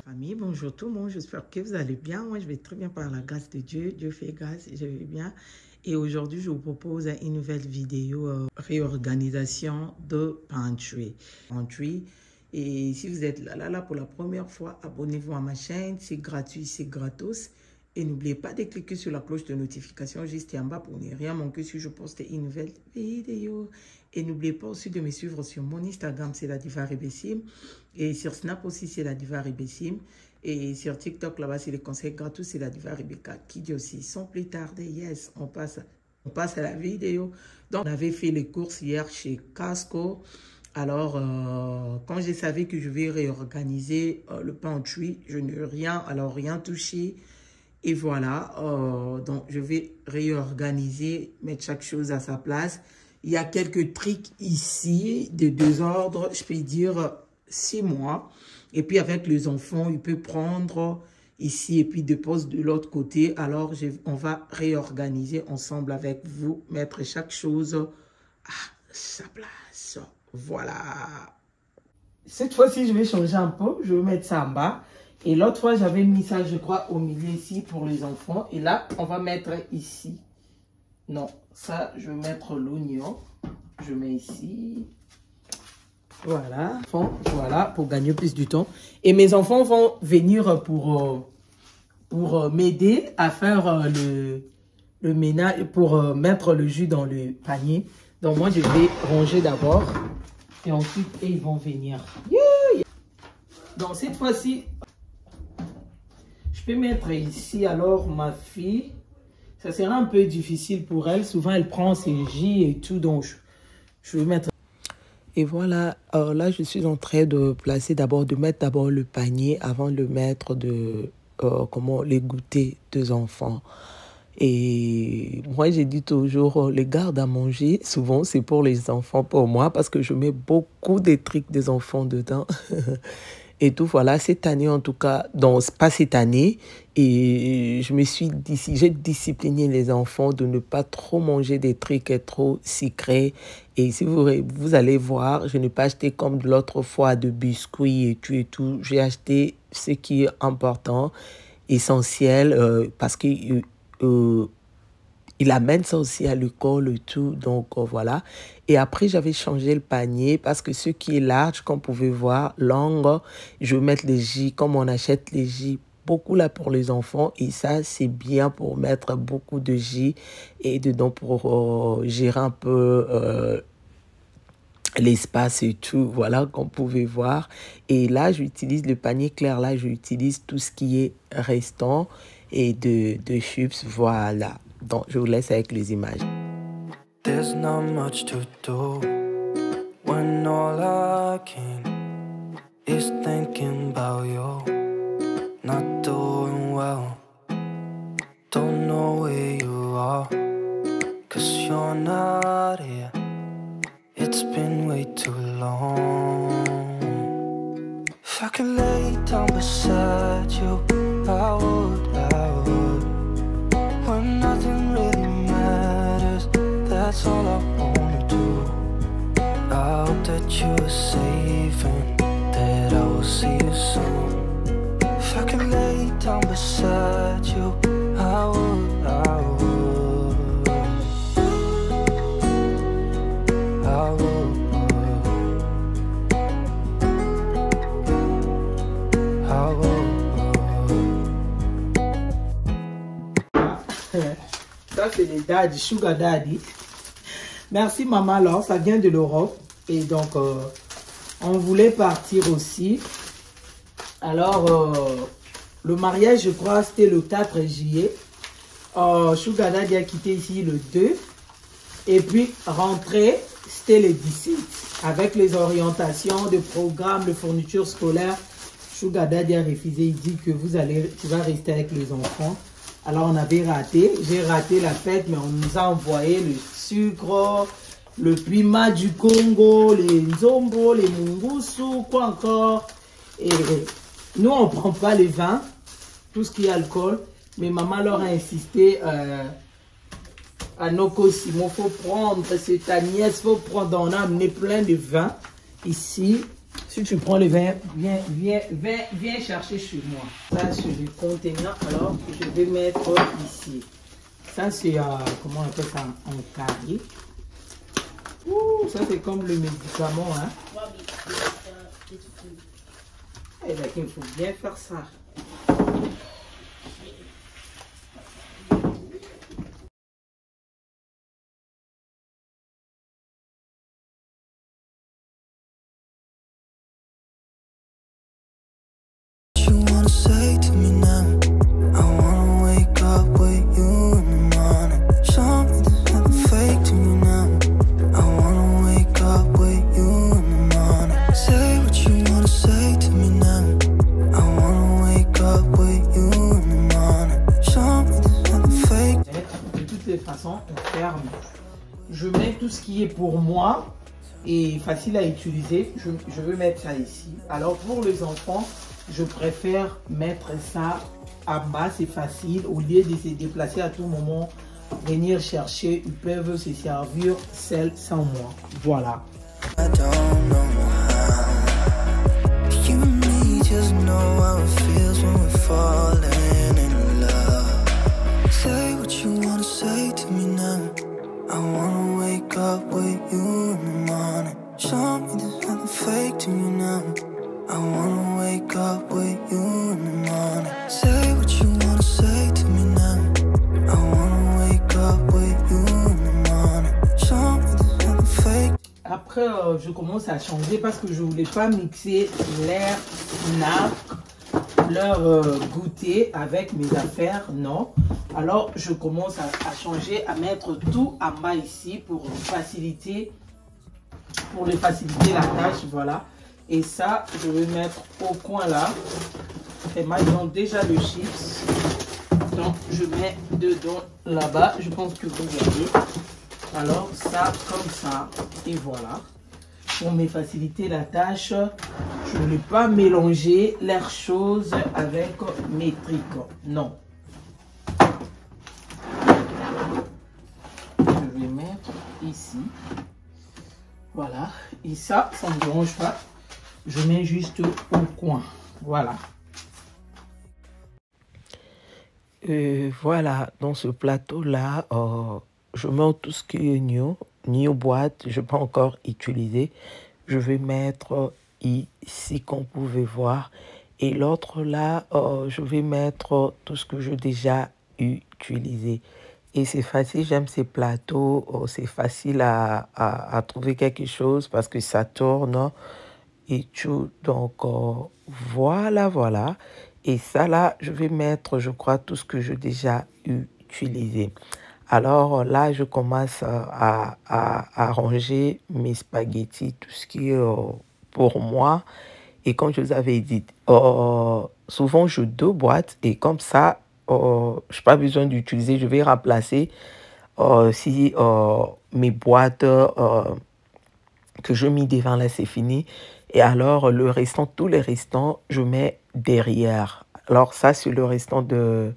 Famille, bonjour tout le monde, j'espère que vous allez bien. Moi, je vais très bien par la grâce de Dieu. Dieu fait grâce, je vais bien. Et aujourd'hui, je vous propose une nouvelle vidéo réorganisation de Pantry. Et si vous êtes là pour la première fois, abonnez-vous à ma chaîne. C'est gratuit, c'est gratos. Et n'oubliez pas de cliquer sur la cloche de notification juste en bas pour ne rien manquer si je poste une nouvelle vidéo. Et n'oubliez pas aussi de me suivre sur mon Instagram, c'est la Diva Rebessim. Et sur Snap aussi, c'est la Diva Rebessim. Et sur TikTok, là-bas, c'est les conseils gratuits, c'est la Diva Rebecca qui dit aussi. Sans plus tarder, yes, on passe à la vidéo. Donc, on avait fait les courses hier chez Casco. Alors, quand je savais que je vais réorganiser le pantry, je n'ai rien touché. Et voilà, donc je vais réorganiser, mettre chaque chose à sa place. Il y a quelques trucs ici de désordre, je peux dire 6 mois. Et puis avec les enfants, il peut prendre ici et puis dépose de l'autre côté. Alors, on va réorganiser ensemble avec vous, mettre chaque chose à sa place. Voilà. Cette fois-ci, je vais changer un peu. Je vais mettre ça en bas. Et l'autre fois, j'avais mis ça, je crois, au milieu ici pour les enfants. Et là, on va mettre ici. Non, ça, je vais mettre l'oignon. Je mets ici. Voilà. Voilà, pour gagner plus du temps. Et mes enfants vont venir pour m'aider à faire le ménage, pour mettre le jus dans le panier. Donc, moi, je vais ranger d'abord. Et ensuite, ils vont venir. Yeah! Donc, cette fois-ci, je peux mettre ici, alors, ma fille. Ça sera un peu difficile pour elle. Souvent, elle prend ses jus et tout. Donc, je vais mettre. Et voilà, là, je suis en train de placer de mettre d'abord le panier avant de mettre les goûters des enfants. Et moi, j'ai dit toujours, les gardes à manger, souvent, c'est pour les enfants, pour moi, parce que je mets beaucoup de trucs des enfants dedans. Et tout, voilà, cette année, en tout cas, pas cette année, et j'ai discipliné les enfants de ne pas trop manger des trucs trop sucrés. Et si vous allez voir, je n'ai pas acheté comme l'autre fois de biscuits et tout. J'ai acheté ce qui est important, essentiel, parce que il amène ça aussi à l'école et tout, donc voilà. Et après, j'avais changé le panier parce que ce qui est large, comme vous pouvez voir, long, je vais mettre les jus, comme on achète les jus beaucoup là pour les enfants. Et ça, c'est bien pour mettre beaucoup de jus et dedans pour gérer un peu l'espace et tout, voilà, comme vous pouvez voir. Et là, j'utilise le panier clair, là, j'utilise tout ce qui est restant et de chips, voilà. Donc, je vous laisse avec les images. There's not much to do when all I can is thinking about you. Not doing well, don't know where you are, 'cause you're not here. It's been way too long. If I could lay down beside you, I would. When nothing really matters, that's all I wanna do. I hope that you are safe and that I will see you soon. If I could lay down beside you, I would. Ça, c'est les daddy, sugar daddy. Merci, maman, alors, ça vient de l'Europe. Et donc, on voulait partir aussi. Alors, le mariage, je crois, c'était le 4 juillet. Sugar daddy a quitté ici le 2. Et puis, rentrer, c'était le 17. Avec les orientations de programmes, de fournitures scolaires, Sugar daddy a refusé. Il dit que tu vas rester avec les enfants. Alors, on avait raté. J'ai raté la fête, mais on nous a envoyé le sucre, le piment du Congo, les nzombo, les mungusu, quoi encore. Et nous, on ne prend pas les vins, tout ce qui est alcool. Mais maman leur a insisté à Nokosimo, faut prendre, c'est ta nièce, faut prendre, on a amené plein de vin ici. Si tu prends le vin, viens chercher chez moi. Ça, c'est le contenant, alors je vais mettre ici. Ça, c'est, comment on appelle ça, en carré. Ouh, ça, c'est comme le médicament, hein. Et là, il faut bien faire ça. Say to me now, I wanna wake up with you in the morning. Show me there's nothing fake to me now. I wanna wake up with you in the morning. Say what you wanna say to me now. I wanna wake up with you in the morning. Show me there's nothing fake. De toutes les façons, on ferme. Je mets tout ce qui est pour moi et facile à utiliser. Je veux mettre ça ici. Alors pour les enfants, je préfère mettre ça en bas, c'est facile. Au lieu de se déplacer à tout moment, venir chercher, ils peuvent se servir seul sans moi. Voilà. I don't know how. You and me just know how it feels when we're falling in love. Say what you wanna say to me now. I wanna wake up with you in the morning. Show me there's nothing fake to me now. I wanna wake up with you in the morning. Say what you wanna say to me now. I wanna wake up with you in the morning. Show me there's nothing fake. Après, je commence à changer parce que je voulais pas mixer l'air snack, leur goûter avec mes affaires, non. Alors, je commence à changer, à mettre tout en bas ici pour faciliter la tâche, voilà. Et ça, je vais mettre au coin là. Et maintenant, déjà le chips. Donc, je mets dedans là-bas. Je pense que vous voyez. Alors, ça, comme ça. Et voilà. Pour me faciliter la tâche, je ne voulais pas mélanger les choses avec mes tricots. Non. Je vais mettre ici. Voilà. Et ça ne me dérange pas. Je mets juste au coin. Voilà. Voilà, dans ce plateau-là, je mets tout ce qui est new boîte, je n'ai pas encore utilisé. Je vais mettre ici, comme vous pouvez voir. Et l'autre là, je vais mettre tout ce que j'ai déjà utilisé. Et c'est facile, j'aime ces plateaux, c'est facile à trouver quelque chose parce que ça tourne et tout. Donc, voilà. Et ça là, je vais mettre, je crois, tout ce que j'ai déjà utilisé. Alors là, je commence à ranger mes spaghettis, tout ce qui est pour moi. Et comme je vous avais dit, souvent j'ai 2 boîtes et comme ça, je n'ai pas besoin d'utiliser. Je vais remplacer si mes boîtes que je mets devant là, c'est fini. Et alors, le restant, tous les restants, je mets derrière. Alors ça, c'est le restant de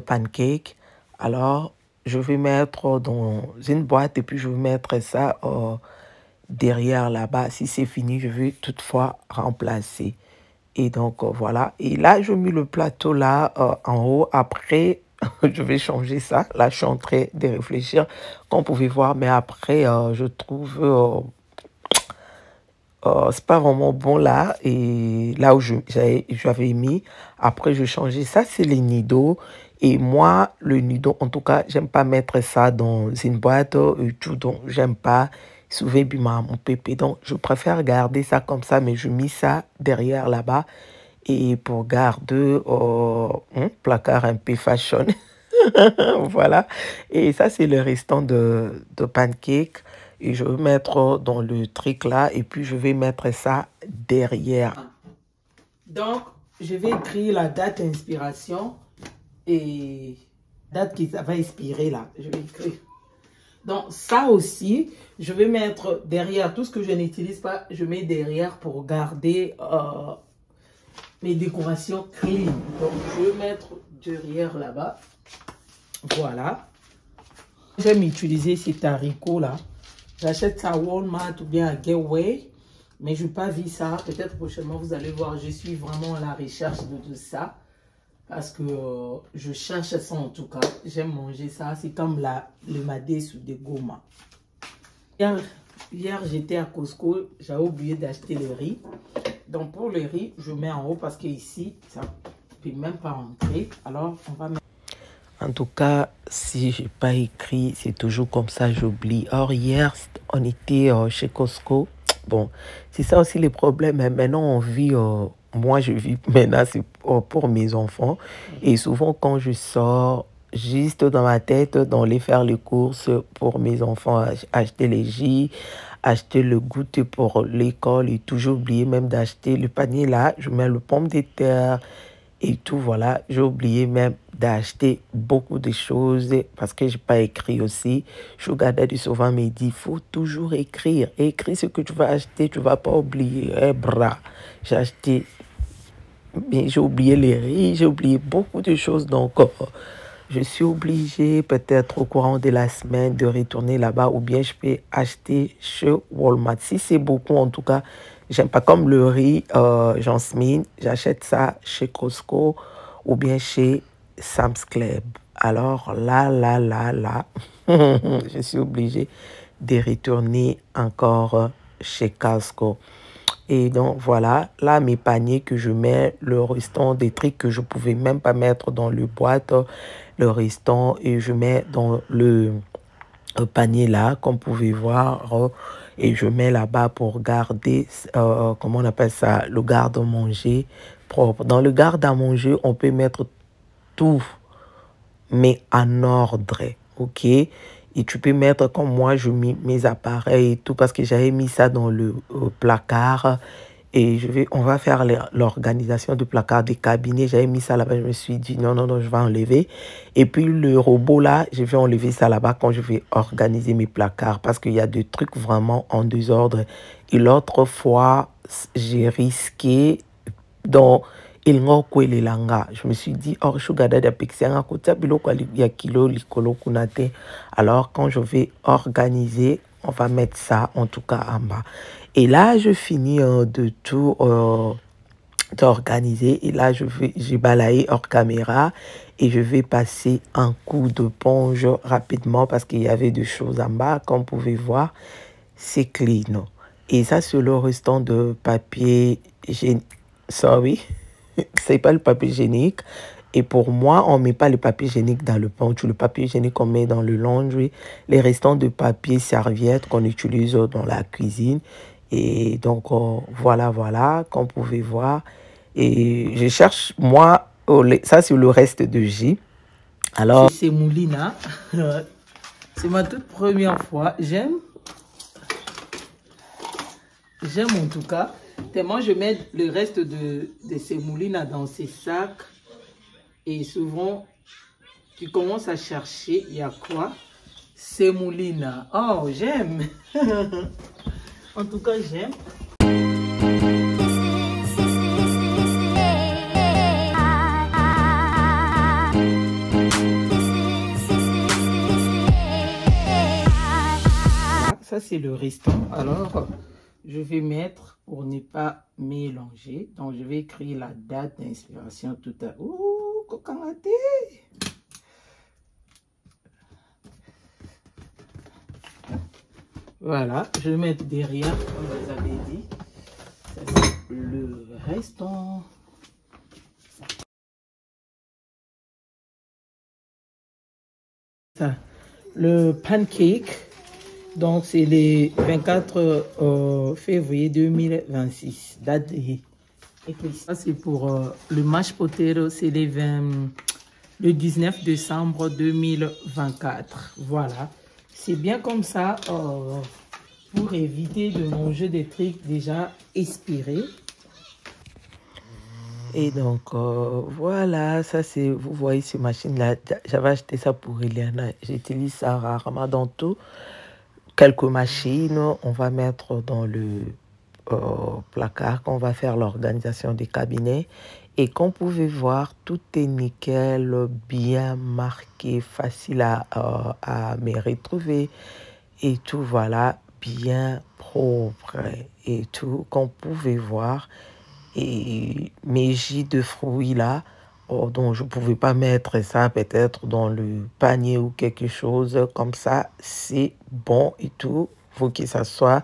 pancake. Alors, je vais mettre dans une boîte et puis je vais mettre ça derrière là-bas. Si c'est fini, je vais toutefois remplacer. Et donc, voilà. Et là, je mets le plateau là en haut. Après, je vais changer ça. Là, je suis en train de réfléchir, comme vous pouvez voir. Mais après, je trouve... c'est pas vraiment bon là. Et là où j'avais mis. Après, je changeais. Ça, c'est les nidos. Et moi, le nido, en tout cas, j'aime pas mettre ça dans une boîte et tout. Donc, j'aime pas souvent mon pépé. Donc, je préfère garder ça comme ça. Mais je mets ça derrière là-bas. Et pour garder placard un peu fashion. Voilà. Et ça, c'est le restant de pancake. Et je vais mettre dans le truc là. Et puis, je vais mettre ça derrière. Donc, je vais écrire la date d'inspiration. Et date qui va expirer là. Je vais écrire. Donc, ça aussi, je vais mettre derrière. Tout ce que je n'utilise pas, je mets derrière pour garder mes décorations clean. Donc, je vais mettre derrière là-bas. Voilà. J'aime utiliser ces haricots là. J'achète ça à Walmart ou bien à Gateway. Mais je n'ai pas vu ça. Peut-être prochainement, vous allez voir. Je suis vraiment à la recherche de ça. Parce que je cherche ça en tout cas. J'aime manger ça. C'est comme le madé sous des gommas. Hier j'étais à Costco. J'avais oublié d'acheter le riz. Donc pour le riz, je mets en haut parce que ici, ça ne peut même pas rentrer. Alors on va mettre... En tout cas, si je n'ai pas écrit, c'est toujours comme ça, j'oublie. Or, hier, on était chez Costco. Bon, c'est ça aussi les problèmes. Hein. Maintenant, on vit, moi, je vis maintenant, c'est pour mes enfants. Et souvent, quand je sors, juste dans ma tête, d'aller faire les courses pour mes enfants, acheter les jus, acheter le goûter pour l'école et toujours oublier même d'acheter le panier là. Je mets le pomme de terre et tout, voilà. J'ai oublié même d'acheter beaucoup de choses parce que je n'ai pas écrit aussi. Sugar Daddy souvent me dit, il faut toujours écrire. Écris ce que tu vas acheter, tu ne vas pas oublier. Eh, bras, j'ai acheté, mais j'ai oublié les riz, j'ai oublié beaucoup de choses. Donc, je suis obligée peut-être au courant de la semaine de retourner là-bas ou bien je peux acheter chez Walmart. Si c'est beaucoup, en tout cas, j'aime pas comme le riz Jasmine, j'achète ça chez Costco ou bien chez Sam's Club. Alors là, je suis obligée de retourner encore chez Costco. Et donc voilà, là mes paniers que je mets, le restant des trucs que je pouvais même pas mettre dans le boîte, le restant et je mets dans le panier là, comme vous pouvez voir, et je mets là-bas pour garder, comment on appelle ça, le garde-manger propre. Dans le garde-à-manger, on peut mettre tout, mais en ordre, ok? Et tu peux mettre, comme moi, je mets mes appareils et tout, parce que j'avais mis ça dans le placard. Et on va faire l'organisation du placard des cabinets. J'avais mis ça là-bas, je me suis dit non, je vais enlever. Et puis le robot là, je vais enlever ça là-bas quand je vais organiser mes placards parce qu'il y a des trucs vraiment en désordre. Et l'autre fois, j'ai risqué dans il langa. Je me suis dit, oh, je suis alors quand je vais organiser, on va mettre ça en tout cas en bas. Et là, je finis de tout d'organiser. Et là, j'ai balayé hors caméra et je vais passer un coup de ponge rapidement parce qu'il y avait des choses en bas. Comme vous pouvez voir, c'est clean. Et ça, c'est le restant de papier hygiénique. Sorry, c'est pas le papier hygiénique. Et pour moi, on ne met pas le papier hygiénique dans le poncho. Le papier hygiénique, on met dans le laundry. Les restants de papier serviette qu'on utilise dans la cuisine. Et donc, voilà, comme vous pouvez voir. Et je cherche, moi, ça c'est le reste de J. Alors, c'est Moulina. C'est ma toute première fois. J'aime en tout cas. Tellement je mets le reste de ces moulines dans ces sacs. Et souvent, tu commences à chercher, il y a quoi? Sémoulina. Oh, j'aime. En tout cas, j'aime. Ça, c'est le restant. Alors, je vais mettre pour ne pas mélanger. Donc, je vais écrire la date d'inspiration tout à l'heure. Ouh, cocangaté! Voilà, je vais mettre derrière, comme je vous avais dit. Ça, c'est le restant. Ça, le pancake. Donc, c'est le 24 février 2026. Date de... Ça, c'est pour le mashed potato. C'est le 19 décembre 2024. Voilà. C'est bien comme ça pour éviter de manger des trucs déjà expirés. Et donc, voilà, ça c'est, vous voyez ces machines-là. J'avais acheté ça pour Eliana. J'utilise ça rarement dans tout. Quelques machines, on va mettre dans le placard quand on va faire l'organisation des cabinets. Et comme vous pouvez voir, tout est nickel, bien marqué, facile à me retrouver. Et tout, voilà, bien propre et tout, comme vous pouvez voir. Et mes jus de fruits là, donc je ne pouvais pas mettre ça peut-être dans le panier ou quelque chose comme ça. C'est bon et tout. Il faut que ça soit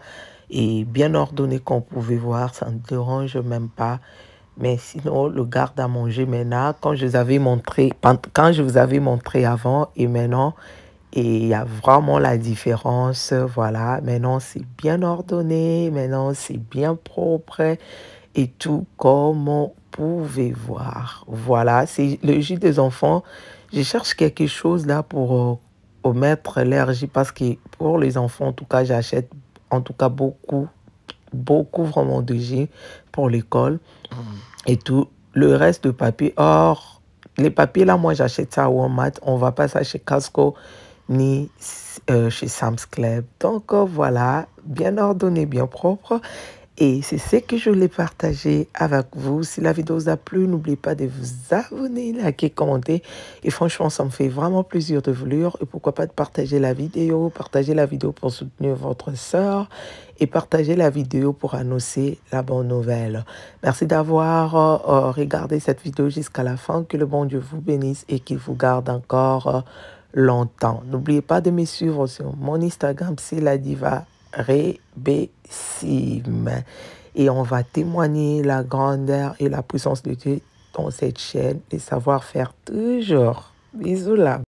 bien ordonné, comme vous pouvez voir. Ça ne dérange même pas. Mais sinon, le garde à manger maintenant, quand je vous avais montré avant et maintenant, et il y a vraiment la différence. Voilà, maintenant c'est bien ordonné, maintenant c'est bien propre et tout comme on pouvait voir. Voilà, c'est le jus des enfants. Je cherche quelque chose là pour mettre l'énergie parce que pour les enfants, en tout cas, j'achète en tout cas beaucoup vraiment de jus pour l'école et tout. Le reste de papier, or, les papiers là, moi j'achète ça à Walmart. On ne va pas ça chez Costco ni chez Sam's Club. Donc voilà, bien ordonné, bien propre. Et c'est ce que je voulais partager avec vous. Si la vidéo vous a plu, n'oubliez pas de vous abonner, liker, commenter. Et franchement, ça me fait vraiment plaisir de vous lire. Et pourquoi pas de partager la vidéo. Partager la vidéo pour soutenir votre sœur. Et partager la vidéo pour annoncer la bonne nouvelle. Merci d'avoir regardé cette vidéo jusqu'à la fin. Que le bon Dieu vous bénisse et qu'il vous garde encore longtemps. N'oubliez pas de me suivre sur mon Instagram, c'est la diva Rebessime. Et on va témoigner la grandeur et la puissance de Dieu dans cette chaîne, les savoir-faire toujours. Bisous là.